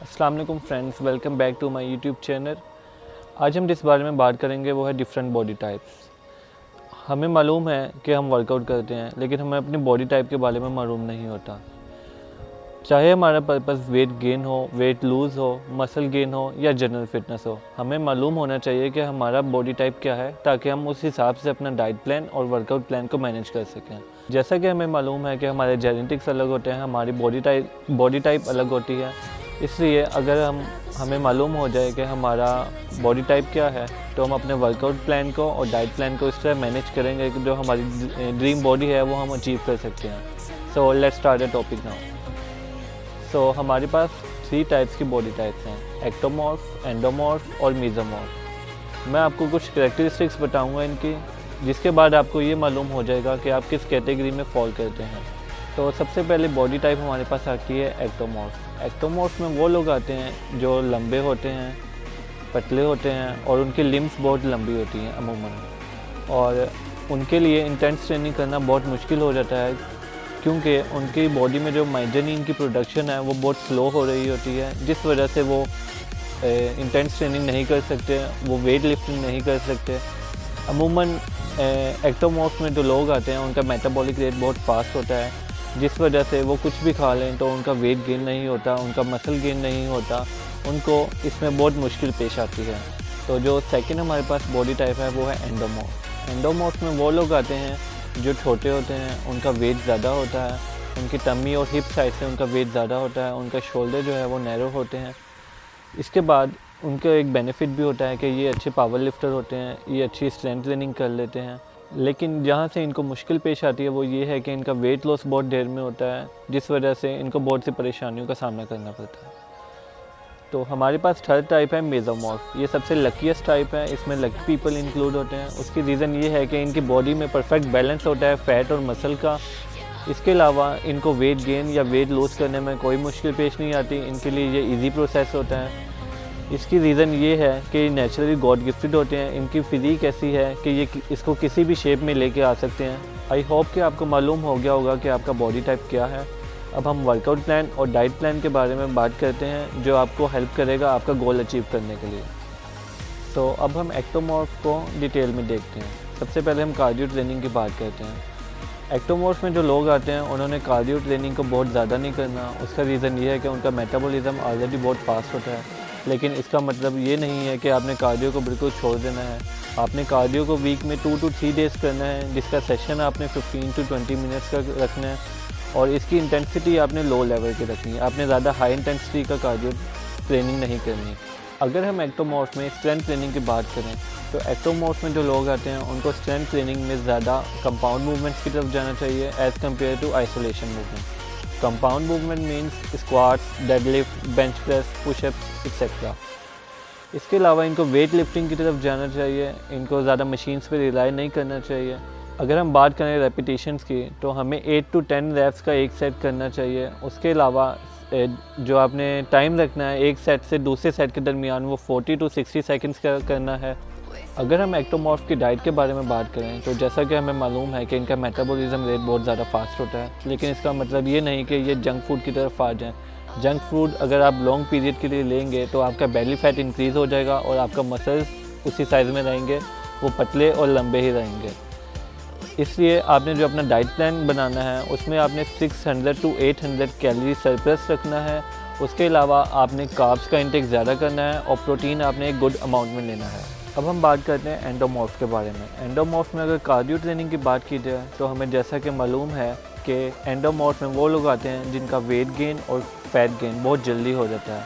अस्सलाम वालेकुम friends, welcome back to my YouTube channel. आज हम जिस बारे में बात करेंगे वो है डिफरेंट बॉडी टाइप्स। हमें मालूम है कि हम वर्कआउट करते हैं, लेकिन हमें अपनी बॉडी टाइप के बारे में मालूम नहीं होता। चाहे हमारा पर्पस वेट गेन हो, वेट लूज़ हो, मसल गेन हो या जनरल फिटनेस हो, हमें मालूम होना चाहिए कि हमारा बॉडी टाइप क्या है, ताकि हम उस हिसाब से अपना डाइट प्लान और वर्कआउट प्लान को मैनेज कर सकें। जैसा कि हमें मालूम है कि हमारे जेनेटिक्स अलग होते हैं, हमारी बॉडी टाइप अलग होती है। इसलिए अगर हमें मालूम हो जाए कि हमारा बॉडी टाइप क्या है, तो हम अपने वर्कआउट प्लान को और डाइट प्लान को इस तरह मैनेज करेंगे कि जो हमारी ड्रीम बॉडी है वो हम अचीव कर सकते हैं। So let's start the topic now. हमारे पास 3 टाइप्स की बॉडी टाइप्स हैं, एक्टोमॉर्फ, एंडोमॉर्फ और मेसोमॉर्फ। मैं आपको कुछ कैरेक्टरिस्टिक्स बताऊंगा इनकी, जिसके बाद आपको ये मालूम हो जाएगा कि आप किस कैटेगरी में फॉल करते हैं। तो सबसे पहले बॉडी टाइप हमारे पास आती है एक्टोमॉर्फ। एक्टोमॉर्फ में वो लोग आते हैं जो लंबे होते हैं, पतले होते हैं और उनकी लिम्स बहुत लंबी होती हैं अमूमन, और उनके लिए इंटेंस ट्रेनिंग करना बहुत मुश्किल हो जाता है, क्योंकि उनकी बॉडी में जो माइग्रेनिन की प्रोडक्शन है वो बहुत स्लो हो रही होती है, जिस वजह से वो इंटेंस ट्रेनिंग नहीं कर सकते, वो वेट लिफ्टिंग नहीं कर सकते। अमूमन एक्टोमॉर्फ में जो लोग आते हैं उनका मेटाबॉलिक रेट बहुत फास्ट होता है, जिस वजह से वो कुछ भी खा लें तो उनका वेट गेन नहीं होता, उनका मसल गेन नहीं होता, उनको इसमें बहुत मुश्किल पेश आती है। तो जो सेकंड हमारे पास बॉडी टाइप है वो है एंडोमॉर्फ। एंडोमॉर्फ में वो लोग आते हैं जो छोटे होते हैं, उनका वेट ज़्यादा होता है, उनकी टमी और हिप साइड से उनका वेट ज़्यादा होता है, उनका शोल्डर जो है वो नैरो होते हैं। इसके बाद उनका एक बेनिफिट भी होता है कि ये अच्छे पावर लिफ्टर होते हैं, ये अच्छी स्ट्रेंथ ट्रेनिंग कर लेते हैं। लेकिन जहाँ से इनको मुश्किल पेश आती है वो ये है कि इनका वेट लॉस बहुत देर में होता है, जिस वजह से इनको बहुत सी परेशानियों का सामना करना पड़ता है। तो हमारे पास थर्ड टाइप है मेसोमॉर्फ। ये सबसे लकीस्ट टाइप है, इसमें लकी पीपल इंक्लूड होते हैं। उसकी रीज़न ये है कि इनकी बॉडी में परफेक्ट बैलेंस होता है फ़ैट और मसल का। इसके अलावा इनको वेट गेन या वेट लूज़ करने में कोई मुश्किल पेश नहीं आती, इनके लिए ये इजी प्रोसेस होता है। इसकी रीज़न ये है कि नेचुरली गॉड गिफ्टेड होते हैं, इनकी फ़िज़ीक ऐसी है कि ये इसको किसी भी शेप में लेके आ सकते हैं। आई होप कि आपको मालूम हो गया होगा कि आपका बॉडी टाइप क्या है। अब हम वर्कआउट प्लान और डाइट प्लान के बारे में बात करते हैं, जो आपको हेल्प करेगा आपका गोल अचीव करने के लिए। अब हम एक्टोमॉर्फ को डिटेल में देखते हैं। सबसे पहले हम कार्डियो ट्रेनिंग की बात करते हैं। एक्टोमॉर्फ में जो लोग आते हैं उन्होंने कार्डियो ट्रेनिंग को बहुत ज़्यादा नहीं करना। उसका रीज़न ये है कि उनका मेटाबॉलिज्म ऑलरेडी बहुत फास्ट होता है, लेकिन इसका मतलब ये नहीं है कि आपने कार्डियो को बिल्कुल छोड़ देना है। आपने कार्डियो को वीक में 2 to 3 डेज़ करना है, जिसका सेशन आपने 15 to 20 मिनट्स का रखना है, और इसकी इंटेंसिटी आपने लो लेवल की रखनी है। आपने ज़्यादा हाई इंटेंसिटी का कार्डियो ट्रेनिंग नहीं करनी। अगर हम एक्टोमॉर्फ में स्ट्रेंथ ट्रेनिंग की बात करें, तो एक्टोमॉर्फ में जो लोग आते हैं उनको स्ट्रेंथ ट्रेनिंग में ज़्यादा कंपाउंड मूवमेंट्स की तरफ जाना चाहिए as compare to isolation movement. Compound movement means squats, deadlift, bench press, pushups etcetera. इसके अलावा इनको वेट लिफ्टिंग की तरफ जाना चाहिए, इनको ज़्यादा मशीन्स पे रिलाई नहीं करना चाहिए। अगर हम बात करें रेपिटेशंस की, तो हमें 8 to 10 रैप्स का एक सेट करना चाहिए। उसके अलावा जो आपने टाइम रखना है एक सेट से दूसरे सेट के दरमियान, वो 40 to 60 सेकंड्स का करना है। अगर हम एक्टोमॉर्फ की डाइट के बारे में बात करें, तो जैसा कि हमें मालूम है कि इनका मेटाबॉलिज्म रेट बहुत ज़्यादा फास्ट होता है, लेकिन इसका मतलब ये नहीं कि ये जंक फूड की तरफ आ जाएँ। जंक फूड अगर आप लॉन्ग पीरियड के लिए लेंगे तो आपका बेली फैट इंक्रीज़ हो जाएगा और आपका मसल्स उसी साइज़ में रहेंगे, वो पतले और लंबे ही रहेंगे। इसलिए आपने जो अपना डाइट प्लान बनाना है उसमें आपने 600 to 800 कैलोरी सरप्लस रखना है। उसके अलावा आपने कार्ब्स का इंटेक ज़्यादा करना है और प्रोटीन आपने एक गुड अमाउंट में लेना है। अब हम बात करते हैं एंडोमॉर्फ के बारे में। एंडोमॉर्फ में अगर कार्डियो ट्रेनिंग की बात की जाए, तो हमें जैसा कि मालूम है कि एंडोमॉर्फ में वो लोग आते हैं जिनका वेट गेन और फैट गेन बहुत जल्दी हो जाता है,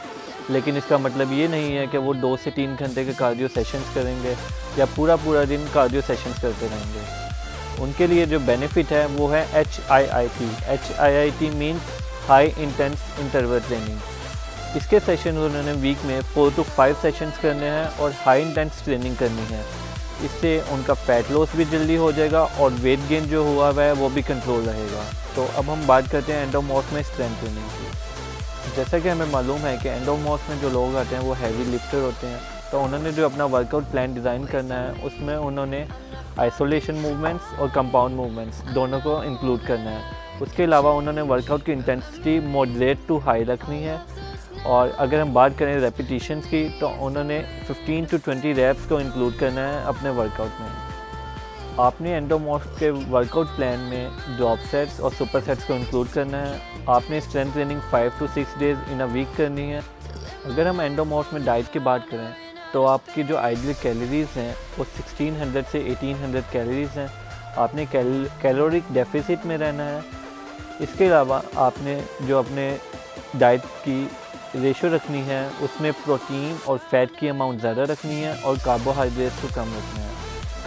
लेकिन इसका मतलब ये नहीं है कि वो 2 से 3 घंटे के कार्डियो सेशंस करेंगे या पूरा दिन कार्डियो सेशंस करते रहेंगे। उनके लिए जो बेनिफिट है वो है HIIT। HIIT means high intense interval training. इसके सेशन उन्होंने वीक में 4 to 5 सेशंस करने हैं और हाई इंटेंस ट्रेनिंग करनी है। इससे उनका फैट लॉस भी जल्दी हो जाएगा और वेट गेन जो हुआ हुआ है वो भी कंट्रोल रहेगा। तो अब हम बात करते हैं एंडोमॉर्फ में स्ट्रेंथ ट्रेनिंग की। जैसा कि हमें मालूम है कि एंडोमॉर्फ में जो लोग आते हैं वो हैवी लिफ्टर होते हैं, तो उन्होंने जो अपना वर्कआउट प्लान डिज़ाइन करना है उसमें उन्होंने आइसोलेशन मूवमेंट्स और कंपाउंड मूवमेंट्स दोनों को इंक्लूड करना है। उसके अलावा उन्होंने वर्कआउट की इंटेंसिटी मॉडरेट टू हाई रखनी है और अगर हम बात करें रेपिटेशंस की तो उन्होंने 15 to 20 रैप्स को इंक्लूड करना है अपने वर्कआउट में। आपने एंडोमॉर्फ के वर्कआउट प्लान में ड्रॉप सेट्स और सुपर सेट्स को इंक्लूड करना है। आपने strength training 5 to 6 days in a week करनी है। अगर हम एंडोमॉर्फ में डाइट की बात करें तो आपकी जो आइडियल कैलोरीज़ हैं वो 1600 से 1800 कैलोरीज़ हैं। आपने कैलोरिक डेफिसिट में रहना है। इसके अलावा आपने जो अपने डाइट की रेशो रखनी है उसमें प्रोटीन और फैट की अमाउंट ज़्यादा रखनी है और कार्बोहाइड्रेट्स को कम रखना है।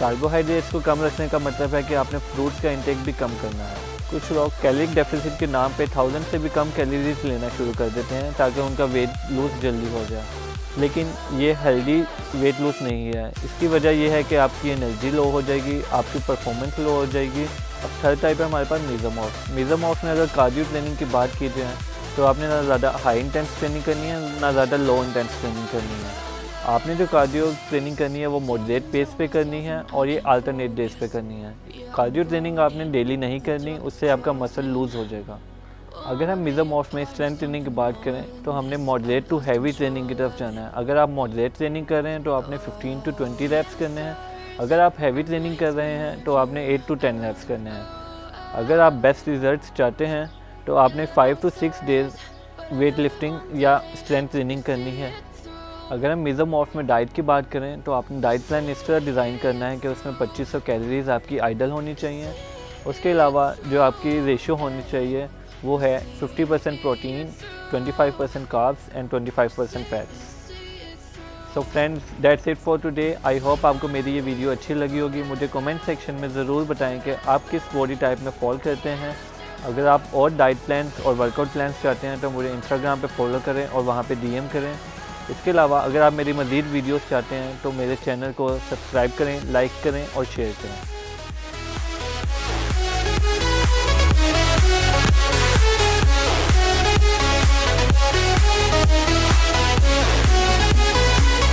कार्बोहाइड्रेट्स को कम रखने का मतलब है कि आपने फ्रूट्स का इंटेक भी कम करना है। कुछ लोग कैलोरिक डेफिसिट के नाम पे 1000 से भी कम कैलोरीज लेना शुरू कर देते हैं ताकि उनका वेट लूज़ जल्दी हो जाए, लेकिन ये हेल्दी वेट लूज़ नहीं है। इसकी वजह यह है कि आपकी एनर्जी लो हो जाएगी, आपकी परफॉर्मेंस लो हो जाएगी। अब थर्ड टाइप है हमारे पास मेसोमॉर्फ। मेसोमॉर्फ में अगर कार्डियो ट्रेनिंग की बात की जाए तो आपने ना ज़्यादा हाई इंटेंस ट्रेनिंग करनी है ना ज़्यादा लो इंटेंस ट्रेनिंग करनी है। आपने जो कार्डियो ट्रेनिंग करनी है वो मॉडरेट पेस पे करनी है और ये अल्टरनेट डेज पे करनी है। कार्डियो ट्रेनिंग आपने डेली नहीं करनी, उससे आपका मसल लूज़ हो जाएगा। अगर हम मेसोमॉर्फ में स्ट्रेंथ ट्रेनिंग की बात करें तो हमने मॉडरेट टू हैवी ट्रेनिंग की तरफ जाना है। अगर आप मॉडरेट ट्रेनिंग कर रहे हैं तो आपने 15 to 20 रैप्स करने हैं। अगर आप हैवी ट्रेनिंग कर रहे हैं तो आपने 8 to 10 रैप्स करने हैं। अगर आप बेस्ट रिजल्ट्स चाहते हैं तो आपने 5 to 6 डेज़ वेट लिफ्टिंग या स्ट्रेंथ ट्रेनिंग करनी है। अगर हम मेसोमॉर्फ में डाइट की बात करें तो आपने डाइट प्लान इस तरह डिज़ाइन करना है कि उसमें 2500 कैलोरीज़ आपकी आइडल होनी चाहिए। उसके अलावा जो आपकी रेशियो होनी चाहिए वो है 50% protein, 25% carbs and 25% fats. So friends, that's it for today. I hope आपको मेरी ये वीडियो अच्छी लगी होगी। मुझे कमेंट सेक्शन में ज़रूर बताएं कि आप किस बॉडी टाइप में फॉल करते हैं। अगर आप और डाइट प्लान्स और वर्कआउट प्लान्स चाहते हैं तो मुझे इंस्टाग्राम पे फॉलो करें और वहाँ पे DM करें। इसके अलावा अगर आप मेरी मज़ीद वीडियोस चाहते हैं तो मेरे चैनल को सब्सक्राइब करें, लाइक करें और शेयर करें।